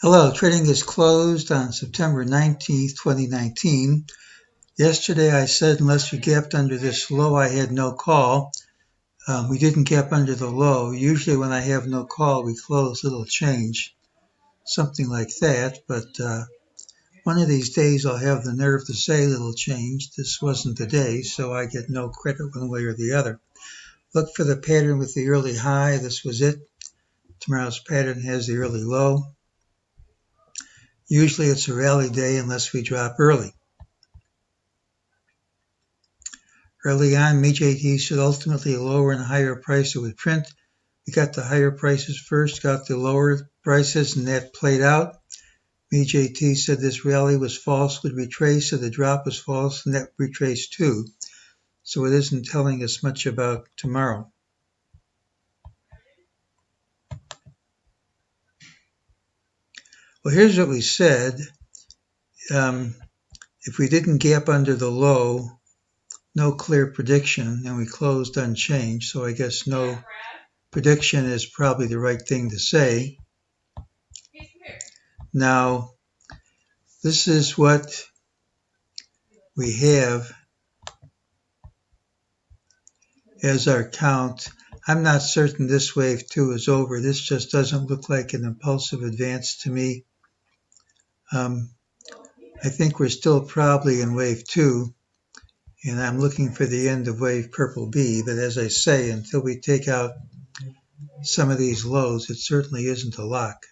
Hello, trading is closed on September 19th, 2019. Yesterday I said unless we gapped under this low, I had no call. We didn't gap under the low. Usually when I have no call, we close little change, something like that. But one of these days I'll have the nerve to say little change. This wasn't the day, so I get no credit one way or the other. Look for the pattern with the early high. This was it. Tomorrow's pattern has the early low. Usually it's a rally day unless we drop early. Early on, MEJT should ultimately lower and higher price it would print. We got the higher prices first, got the lower prices, and that played out. MEJT said this rally was false, would retrace, so the drop was false, and that retraced too. So it isn't telling us much about tomorrow. Well, here's what we said. If we didn't gap under the low, no clear prediction, and we closed unchanged. So I guess no prediction is probably the right thing to say. Now, this is what we have as our count. I'm not certain this wave 2 is over. This just doesn't look like an impulsive advance to me. I think we're still probably in wave 2, and I'm looking for the end of wave purple B. But as I say, until we take out some of these lows, it certainly isn't a lock.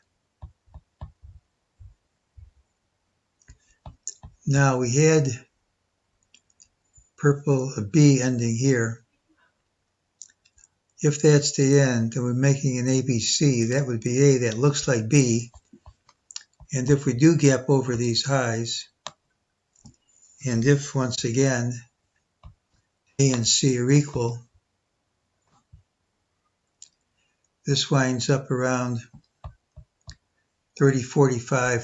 Now we had purple B ending here. If that's the end, then we're making an ABC. That would be A. That looks like B. And if we do gap over these highs, and if once again A and C are equal, this winds up around 30.45,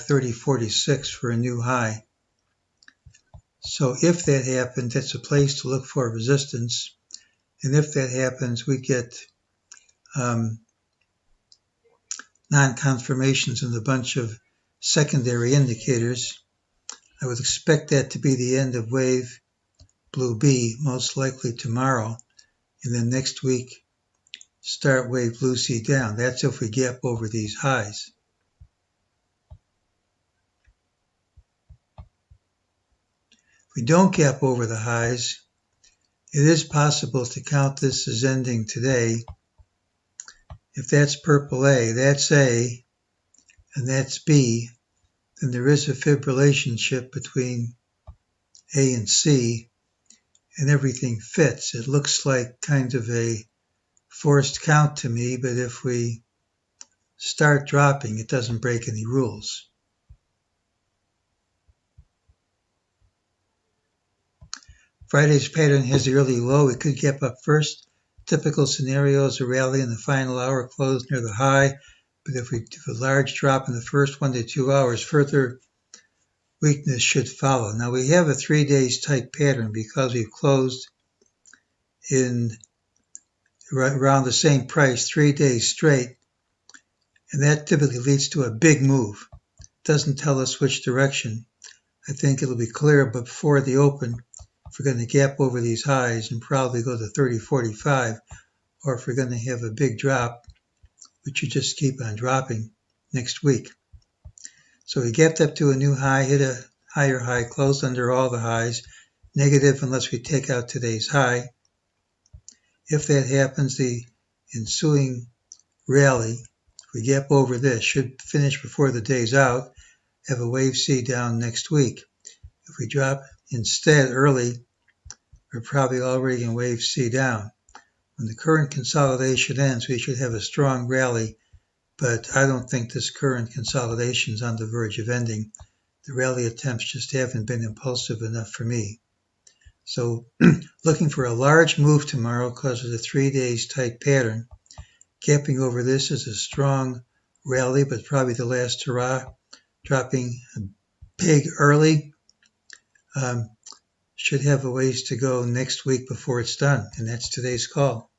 30.46 for a new high. So if that happens, that's a place to look for resistance. And if that happens, we get non-confirmations and a bunch of secondary indicators. I would expect that to be the end of wave blue B, most likely tomorrow. And then next week, start wave blue C down. That's if we gap over these highs. If we don't gap over the highs, it is possible to count this as ending today. If that's purple A, that's A, and that's B, then there is a fib relationship between A and C, and everything fits. It looks like kind of a forced count to me, but if we start dropping, it doesn't break any rules. Friday's pattern has the early low. It could gap up first. Typical scenario is a rally in the final hour, close near the high. But if we do a large drop in the first 1 to 2 hours, further weakness should follow. Now we have a 3 days type pattern because we've closed in around the same price 3 days straight. And that typically leads to a big move. It doesn't tell us which direction. I think it'll be clear before the open if we're going to gap over these highs and probably go to 30.45, or if we're going to have a big drop, which you just keep on dropping next week. So we gapped up to a new high, hit a higher high, closed under all the highs, negative unless we take out today's high. If that happens, the ensuing rally, if we gap over this, should finish before the day's out, have a wave C down next week. If we drop instead early, we're probably already in wave C down. When the current consolidation ends, we should have a strong rally, but I don't think this current consolidation is on the verge of ending. The rally attempts just haven't been impulsive enough for me. So looking for a large move tomorrow because of the 3 days tight pattern. Gapping over this is a strong rally, but probably the last hurrah. Dropping big early. Should have a ways to go next week before it's done, and that's today's call.